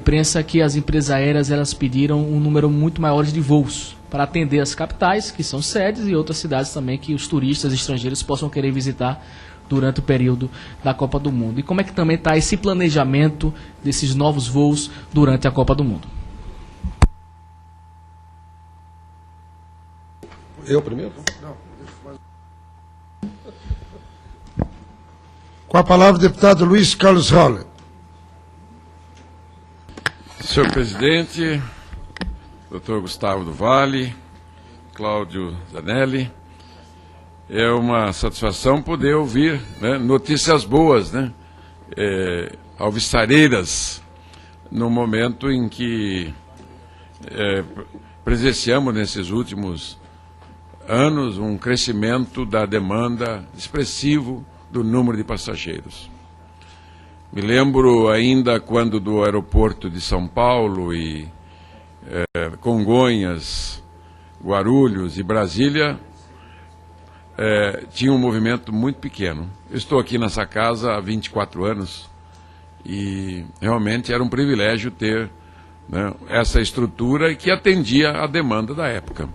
imprensa que as empresas aéreas elas pediram um número muito maior de voos para atender as capitais, que são sedes, e outras cidades também que os turistas estrangeiros possam querer visitar durante o período da Copa do Mundo. E como é que também está esse planejamento desses novos voos durante a Copa do Mundo? Eu primeiro? Não. Com a palavra o deputado Luiz Carlos Roller. Senhor presidente, doutor Gustavo do Vale, Cláudio Zanelli, é uma satisfação poder ouvir, né, notícias boas, né, alvissareiras, no momento em que presenciamos nesses últimos anos um crescimento da demanda expressivo do número de passageiros. Me lembro ainda quando do aeroporto de São Paulo e Congonhas, Guarulhos e Brasília tinha um movimento muito pequeno. Eu estou aqui nessa casa há 24 anos e realmente era um privilégio ter, né, essa estrutura que atendia à demanda da época.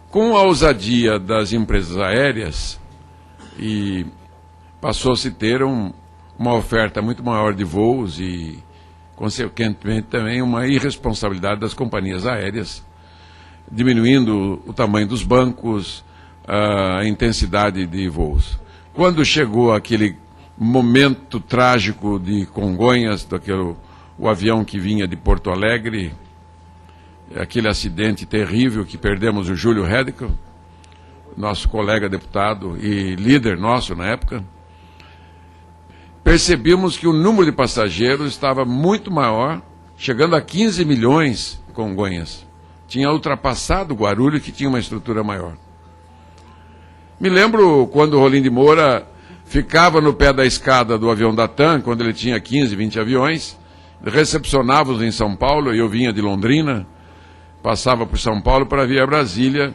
Com a ousadia das empresas aéreas, e passou-se a ter uma oferta muito maior de voos e, consequentemente, também uma irresponsabilidade das companhias aéreas, diminuindo o tamanho dos bancos, a intensidade de voos. Quando chegou aquele momento trágico de Congonhas, o avião que vinha de Porto Alegre, aquele acidente terrível que perdemos o Júlio Redical, nosso colega deputado e líder nosso na época, percebemos que o número de passageiros estava muito maior, chegando a 15 milhões em Congonhas. Tinha ultrapassado Guarulhos, que tinha uma estrutura maior. Me lembro quando o Rolim de Moura ficava no pé da escada do avião da TAM, quando ele tinha 15, 20 aviões, recepcionávamos em São Paulo, e eu vinha de Londrina, passava por São Paulo para vir a Brasília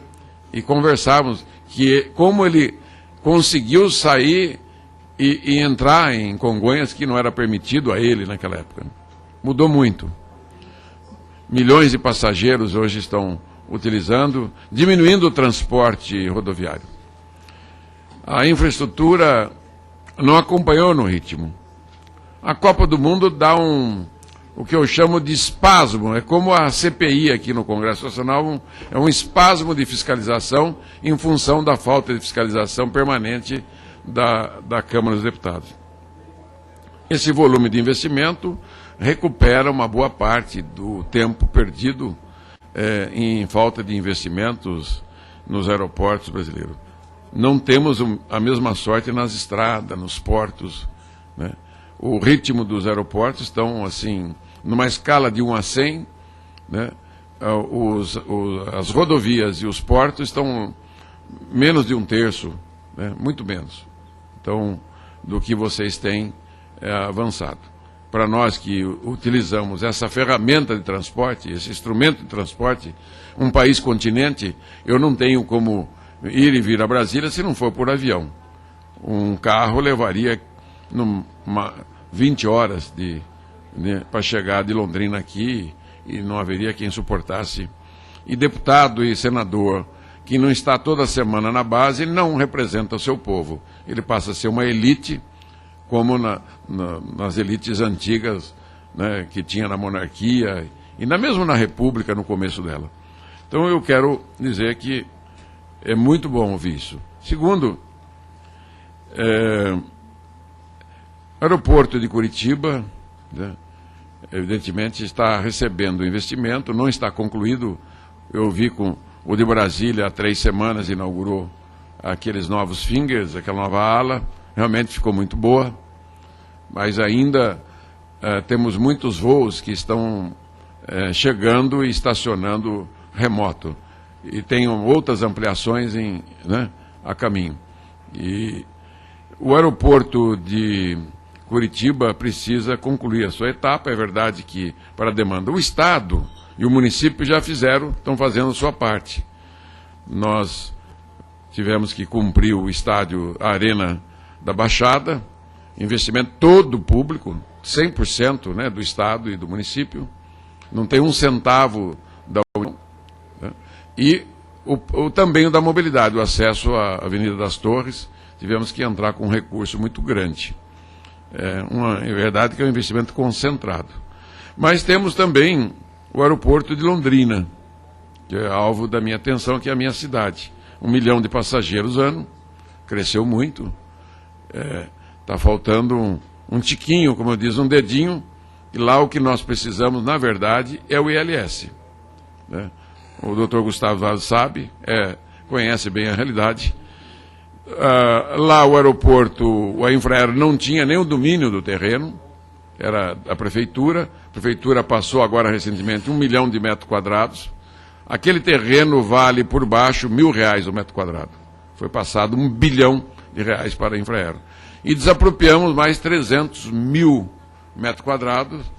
e conversávamos como ele conseguiu sair e entrar em Congonhas, que não era permitido a ele naquela época. Mudou muito. Milhões de passageiros hoje estão utilizando, diminuindo o transporte rodoviário. A infraestrutura não acompanhou no ritmo. A Copa do Mundo dá o que eu chamo de espasmo, é como a CPI aqui no Congresso Nacional, é um espasmo de fiscalização em função da falta de fiscalização permanente da Câmara dos Deputados. Esse volume de investimento recupera uma boa parte do tempo perdido em falta de investimentos nos aeroportos brasileiros. Não temos a mesma sorte nas estradas, nos portos, né? O ritmo dos aeroportos estão, assim, numa escala de 1 a 100, né? As rodovias e os portos estão menos de 1/3, né? Muito menos. Então, do que vocês têm avançado. Para nós que utilizamos essa ferramenta de transporte, esse instrumento de transporte, um país continente, eu não tenho como ir e vir a Brasília se não for por avião. Um carro levaria 20 horas para chegar de Londrina aqui e não haveria quem suportasse. E deputado e senador que não está toda semana na base, ele não representa o seu povo. Ele passa a ser uma elite, como nas elites antigas, né, que tinha na monarquia e mesmo na república no começo dela. Então eu quero dizer que é muito bom ouvir isso. Segundo, aeroporto de Curitiba, né, evidentemente está recebendo investimento, não está concluído. Eu vi com o de Brasília há 3 semanas, inaugurou aqueles novos fingers, aquela nova ala, realmente ficou muito boa, mas ainda temos muitos voos que estão chegando e estacionando remoto. E tem outras ampliações a caminho. E o aeroporto de Curitiba precisa concluir a sua etapa. É verdade que, para a demanda, o Estado e o município já estão fazendo a sua parte. Nós tivemos que cumprir o estádio, a Arena da Baixada, investimento todo público, 100%, né, do Estado e do município, não tem um centavo da União, né? E também o da mobilidade, o acesso à Avenida das Torres, tivemos que entrar com um recurso muito grande. É verdade que é um investimento concentrado. Mas temos também o aeroporto de Londrina, que é alvo da minha atenção, que é a minha cidade. 1 milhão de passageiros ano, cresceu muito. Está faltando um tiquinho, como eu diz, um dedinho, e lá o que nós precisamos, na verdade, é o ILS, né? O doutor Gustavo Vaz sabe, conhece bem a realidade. Lá o aeroporto, a Infraero não tinha nem o domínio do terreno, era da prefeitura. A prefeitura passou agora recentemente 1 milhão de metros quadrados. Aquele terreno vale por baixo R$1.000 o metro quadrado. Foi passado R$1 bilhão para a Infraero. E desapropriamos mais 300 mil metros quadrados,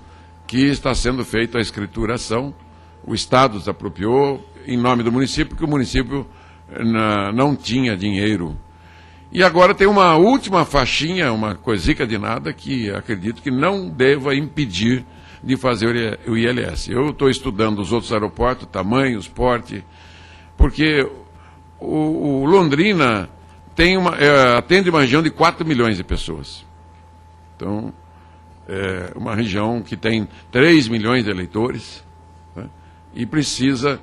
que está sendo feita a escrituração. O Estado desapropriou em nome do município, porque o município não tinha dinheiro. E agora tem uma última faixinha, uma coisica de nada, que acredito que não deva impedir de fazer o ILS. Eu estou estudando os outros aeroportos, tamanhos, porte, porque o Londrina atende uma região de 4 milhões de pessoas. Então, é uma região que tem 3 milhões de eleitores, né, e precisa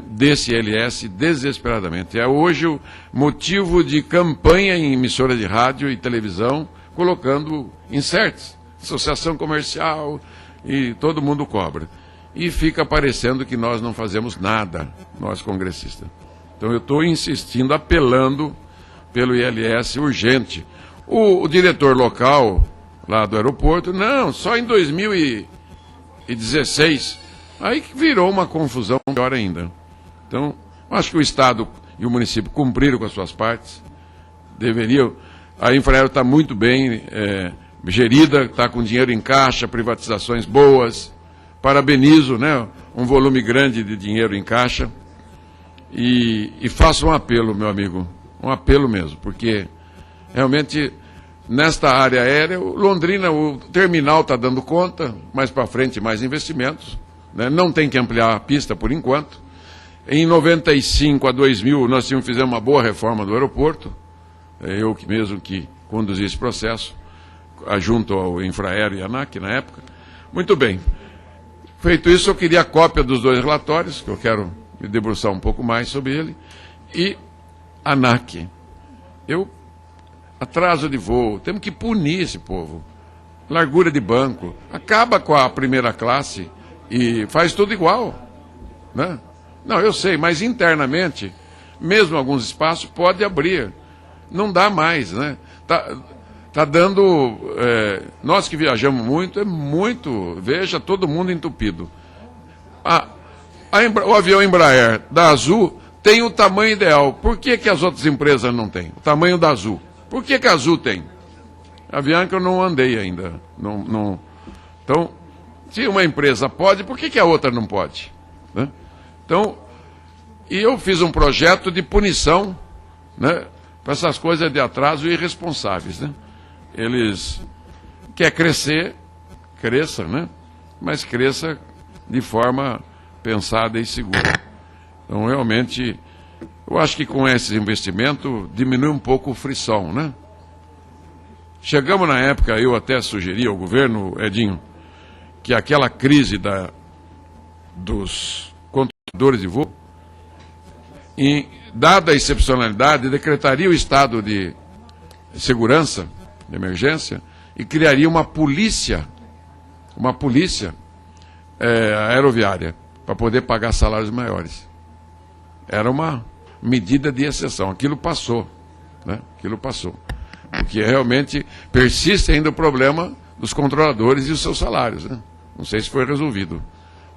desse ILS desesperadamente. É hoje o motivo de campanha em emissora de rádio e televisão, colocando inserts, associação comercial, e todo mundo cobra. E fica parecendo que nós não fazemos nada, nós congressistas. Então eu estou insistindo, apelando pelo ILS urgente. O diretor local lá do aeroporto, não, só em 2016... Aí virou uma confusão maior ainda. Então, acho que o Estado e o município cumpriram com as suas partes. Deveriam. A Infraero está muito bem gerida, está com dinheiro em caixa, privatizações boas. Parabenizo, né, um volume grande de dinheiro em caixa. E faço um apelo, meu amigo, um apelo mesmo, porque realmente nesta área aérea, Londrina, o terminal está dando conta, mais para frente mais investimentos. Não tem que ampliar a pista por enquanto. Em 95 a 2000 nós fizemos uma boa reforma do aeroporto. Eu mesmo que conduzi esse processo, junto ao Infraero e a ANAC na época. Muito bem. Feito isso, eu queria a cópia dos 2 relatórios, que eu quero me debruçar um pouco mais sobre ele. E a ANAC. Atraso de voo, temos que punir esse povo. Largura de banco. Acaba com a primeira classe e faz tudo igual, né? Não, eu sei, mas internamente, mesmo alguns espaços, pode abrir. Não dá mais, né? Tá dando... nós que viajamos muito, veja, todo mundo entupido. O avião Embraer da Azul tem o tamanho ideal. Por que as outras empresas não têm? O tamanho da Azul. Por que a Azul tem? A Avianca eu não andei ainda. Então... Se uma empresa pode, por que a outra não pode? Né? Então, e eu fiz um projeto de punição, né, para essas coisas de atraso irresponsáveis. Né? Eles querem crescer, cresça, né? Mas cresça de forma pensada e segura. Então, realmente, eu acho que com esse investimento diminui um pouco o frição, né? Chegamos na época, eu até sugeri ao governo, Edinho, que aquela crise dos controladores de voo, dada a excepcionalidade, decretaria o estado de segurança, de emergência, e criaria uma polícia aeroviária, para poder pagar salários maiores. Era uma medida de exceção. Aquilo passou, né? Aquilo passou. Porque realmente persiste ainda o problema dos controladores e os seus salários, né? Não sei se foi resolvido.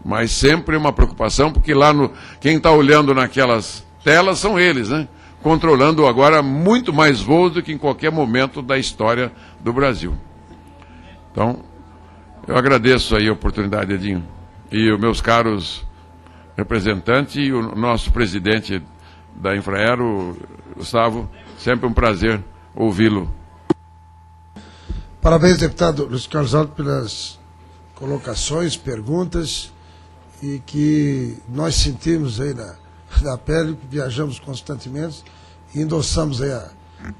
Mas sempre uma preocupação, porque lá quem está olhando naquelas telas são eles, né? Controlando agora muito mais voos do que em qualquer momento da história do Brasil. Então, eu agradeço aí a oportunidade, Edinho. E os meus caros representantes e o nosso presidente da Infraero, Gustavo, sempre um prazer ouvi-lo. Parabéns, deputado Luiz Carlos Rolle, pelas colocações, perguntas, e que nós sentimos aí na pele, viajamos constantemente e endossamos aí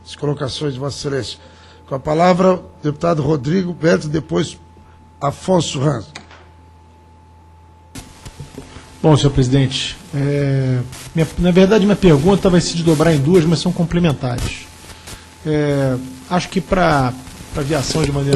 as colocações de Vossa Excelência. Com a palavra, o deputado Rodrigo Berto, depois Afonso Ramos. Bom, senhor presidente, na verdade minha pergunta vai se desdobrar em duas, mas são complementares. Acho que para a aviação de maneira